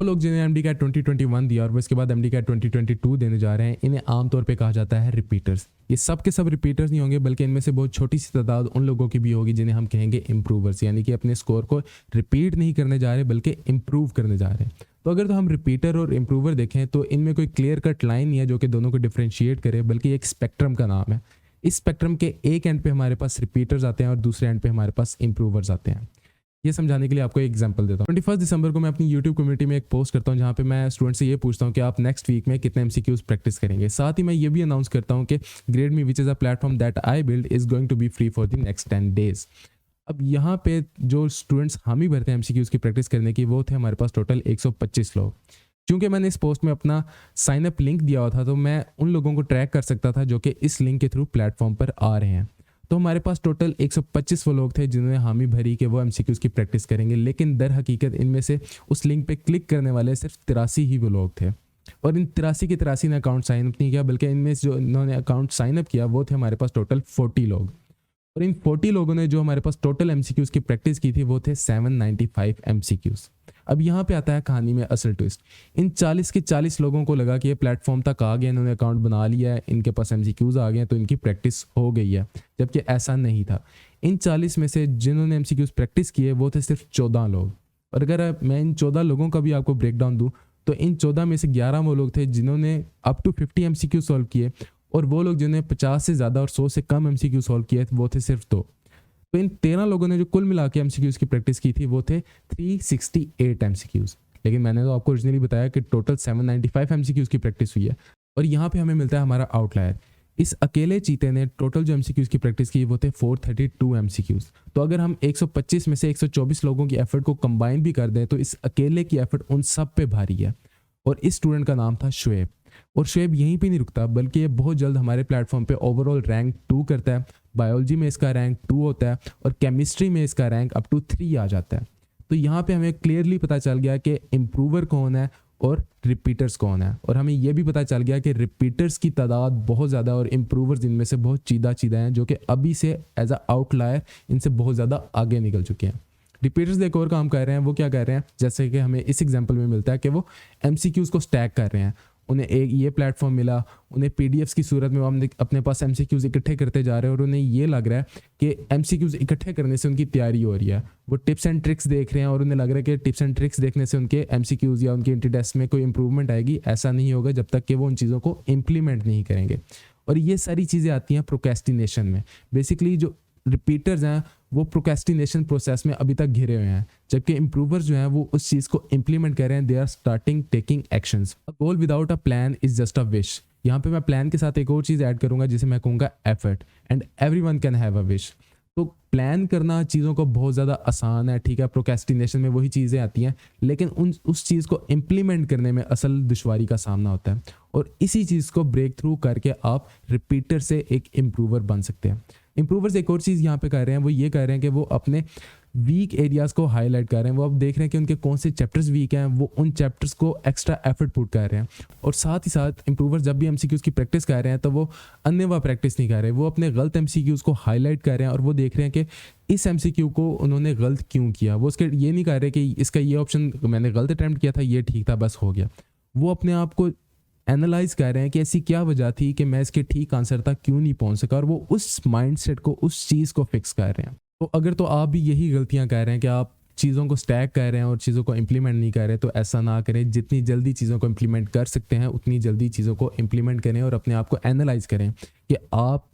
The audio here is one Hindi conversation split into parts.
वो लोग जिन्हें एमडी कैट 2021 दिया और वो इसके बाद एमडी कैट 2022 देने जा रहे हैं, इन्हें आमतौर पे कहा जाता है रिपीटर्स। ये सब के सब रिपीटर्स नहीं होंगे, बल्कि इनमें से बहुत छोटी सी तादाद उन लोगों की भी होगी जिन्हें हम कहेंगे इम्प्रूवर्स, यानी कि अपने स्कोर को रिपीट नहीं करने जा रहे बल्कि इम्प्रूव करने जा रहे हैं। तो अगर तो हम रिपीटर और इम्प्रूवर देखें तो इनमें कोई क्लियर कट लाइन नहीं है जो कि दोनों को डिफ्रेंशिएट करे, बल्कि एक स्पेक्ट्रम का नाम है। इस स्पेक्ट्रम के एक एंड पे हमारे पास रिपीटर्स आते हैं और दूसरे एंड पे हमारे पास इम्प्रूवर्स आते हैं। ये समझाने के लिए आपको एक एग्जांपल देता हूँ। 21 दिसंबर को मैं अपनी YouTube कम्युनिटी में एक पोस्ट करता हूँ जहाँ पे मैं स्टूडेंट से ये पूछता हूँ कि आप नेक्स्ट वीक में कितने MCQs प्रैक्टिस करेंगे। साथ ही मैं ये भी अनाउंस करता हूँ कि grade me which is a platform that I build is going to be free for the next 10 days. अब यहाँ पे जो स्टूडेंट्स हामी भरते हैं MCQs की प्रैक्टिस करने की, वो थे हमारे पास टोटल 125 लोग। क्योंकि मैंने इस पोस्ट में अपना साइन अप लिंक दिया हुआ था, तो मैं उन लोगों को ट्रैक कर सकता था जो कि इस लिंक के थ्रू प्लेटफॉर्म पर आ रहे हैं। तो हमारे पास टोटल 125 वो लोग थे जिन्होंने हामी भरी कि वो MCQs की प्रैक्टिस करेंगे, लेकिन दर हकीकत इनमें से उस लिंक पे क्लिक करने वाले सिर्फ 83 ही वो लोग थे। और इन 83 के 83 ने अकाउंट साइन अप नहीं किया, बल्कि इनमें से जो इन्होंने अकाउंट साइन अप किया वो थे हमारे पास टोटल 40 लोग। और इन 40 लोगों ने जो हमारे पास टोटल MCQs की प्रैक्टिस की थी वो थे 795 MCQs। अब यहाँ पे आता है कहानी में असल ट्विस्ट। इन 40 के 40 लोगों को लगा कि ये प्लेटफॉर्म तक आ गया, इन्होंने अकाउंट बना लिया है, इनके पास MCQs आ गए हैं, तो इनकी प्रैक्टिस हो गई है, जबकि ऐसा नहीं था। इन 40 में से जिन्होंने MCQs प्रैक्टिस किए वो थे सिर्फ 14 लोग। और अगर मैं इन 14 लोगों का भी आपको ब्रेक डाउन दूँ तो इन 14 में से 11 वो लोग थे जिन्होंने अप टू 50 MCQ सॉल्व किए, और वो लोग जिन्होंने 50 से ज़्यादा और 100 से कम MCQ सॉल्व किए वो थे सिर्फ 2। तो इन 13 लोगों ने जो कुल मिला के MCQs की प्रैक्टिस की थी वो थे 368 MCQs। लेकिन मैंने तो आपको ओरिजिनली बताया कि टोटल 795 MCQs की प्रैक्टिस हुई है। और यहाँ पे हमें मिलता है हमारा आउटलायर। इस अकेले चीते ने टोटल जो MCQs की प्रैक्टिस की वो थे 432 MCQs। तो अगर हम 125 में से 124 लोगों की एफर्ट को कंबाइन भी कर दें तो इस अकेले की एफर्ट उन सब पे भारी है। और इस स्टूडेंट का नाम था शुएब। और शुएब यहीं पे नहीं रुकता, बल्कि ये बहुत जल्द हमारे प्लेटफॉर्म पे ओवरऑल रैंक 2 करता है। बायोलॉजी में इसका रैंक 2 होता है और केमिस्ट्री में इसका रैंक अप टू 3 आ जाता है। तो यहाँ पे हमें क्लियरली पता चल गया कि इम्प्रूवर कौन है और रिपीटर्स कौन है। और हमें यह भी पता चल गया कि रिपीटर्स की तादाद बहुत ज़्यादा और इम्प्रूवर्स इनमें से बहुत चीदा हैं, जो कि अभी से एज अ आउटलायर इनसे बहुत ज़्यादा आगे निकल चुके हैं। रिपीटर्स एक और काम कर रहे हैं, वो क्या कर रहे हैं, जैसे कि हमें इस एग्जांपल में मिलता है कि वो MCQs को स्टैक कर रहे हैं। उन्हें एक ये प्लेटफॉर्म मिला, उन्हें PDFs की सूरत में हम अपने पास MCQs इकट्ठे करते जा रहे हैं, और उन्हें ये लग रहा है कि MCQs इकट्ठे करने से उनकी तैयारी हो रही है। वो टिप्स एंड ट्रिक्स देख रहे हैं और उन्हें लग रहा है कि टिप्स एंड ट्रिक्स देखने से उनके MCQs या उनके इंटी टेस्ट में कोई इंप्रूवमेंट आएगी। ऐसा नहीं होगा जब तक कि वो उन चीज़ों को इम्प्लीमेंट नहीं करेंगे। और ये सारी चीज़ें आती हैं प्रोक्रेस्टिनेशन में। बेसिकली जो रिपीटर्स हैं वो प्रोक्रेस्टिनेशन प्रोसेस में अभी तक घिरे हुए हैं, जबकि इम्प्रूवर्स जो हैं वो उस चीज़ को इम्प्लीमेंट कर रहे हैं। They are starting taking actions. A goal without a plan is just a wish. यहाँ पे मैं प्लान के साथ एक और चीज़ ऐड करूँगा जिसे मैं कहूँगा effort. And everyone can have a wish. तो प्लान करना चीज़ों को बहुत ज़्यादा आसान है, ठीक है, प्रोक्रेस्टिनेशन में वही चीज़ें आती हैं, लेकिन उस चीज़ को इम्प्लीमेंट करने में असल दुश्वारी का सामना होता है। और इसी चीज़ को ब्रेक थ्रू करके आप रिपीटर से एक इम्प्रूवर बन सकते हैं। इम्प्रूवर्स एक और चीज़ यहाँ पे कर रहे हैं, वो ये कर रहे हैं कि वो अपने वीक एरियाज़ को हाईलाइट कर रहे हैं। वो अब देख रहे हैं कि उनके कौन से चैप्टर्स वीक हैं, वो उन चैप्टर्स को एक्स्ट्रा एफर्ट पुट कर रहे हैं। और साथ ही साथ इम्प्रूवर्स जब भी MCQs की प्रैक्टिस कर रहे हैं तो वो अन्यवा प्रैक्टिस नहीं कर रहे, वो अपने गलत MCQs को हाईलाइट कर रहे हैं और वो देख रहे हैं कि इस MCQ को उन्होंने गलत क्यों किया। वो उसके ये नहीं कर रहे कि इसका ये ऑप्शन मैंने गलत अटैम्प्ट किया था, ये ठीक था, बस हो गया। वो अपने आप को एनालाइज कर रहे हैं कि ऐसी क्या वजह थी कि मैं इसके ठीक आंसर तक क्यों नहीं पहुंच सका, और वो उस माइंडसेट को, उस चीज़ को फिक्स कर रहे हैं। तो अगर तो आप भी यही गलतियां कर रहे हैं कि आप चीज़ों को स्टैक कर रहे हैं और चीज़ों को इम्प्लीमेंट नहीं कर रहे, तो ऐसा ना करें। जितनी जल्दी चीज़ों को इम्प्लीमेंट कर सकते हैं उतनी जल्दी चीज़ों को इम्प्लीमेंट करें और अपने आप को एनालाइज करें कि आप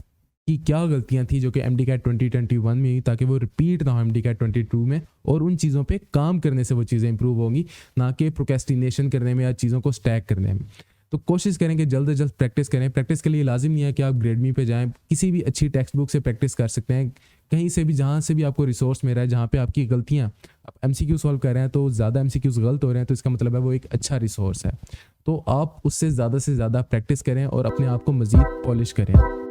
की क्या गलतियां थी जो कि MD कैट 2021 में हुई, ताकि वो रिपीट ना हो MD कैट 22 में। और उन चीज़ों पे काम करने से वो चीज़ें इंप्रूव होंगी, ना कि प्रोक्रेस्टिनेशन करने में या चीज़ों को स्टैक करने में। तो कोशिश करें कि जल्द से जल्द प्रैक्टिस करें। प्रैक्टिस के लिए लाजिम नहीं है कि आप ग्रेड मी पे जाएं, किसी भी अच्छी टेक्स्ट बुक से प्रैक्टिस कर सकते हैं, कहीं से भी, जहाँ से भी आपको रिसोर्स मिल रहा है। जहाँ पे आपकी गलतियाँ, आप MCQ सॉल्व कर रहे हैं तो ज़्यादा MCQs गलत हो रहे हैं, तो इसका मतलब है वो एक अच्छा रिसोर्स है। तो आप उससे ज़्यादा से ज़्यादा प्रैक्टिस करें और अपने आप को मज़ीद पॉलिश करें।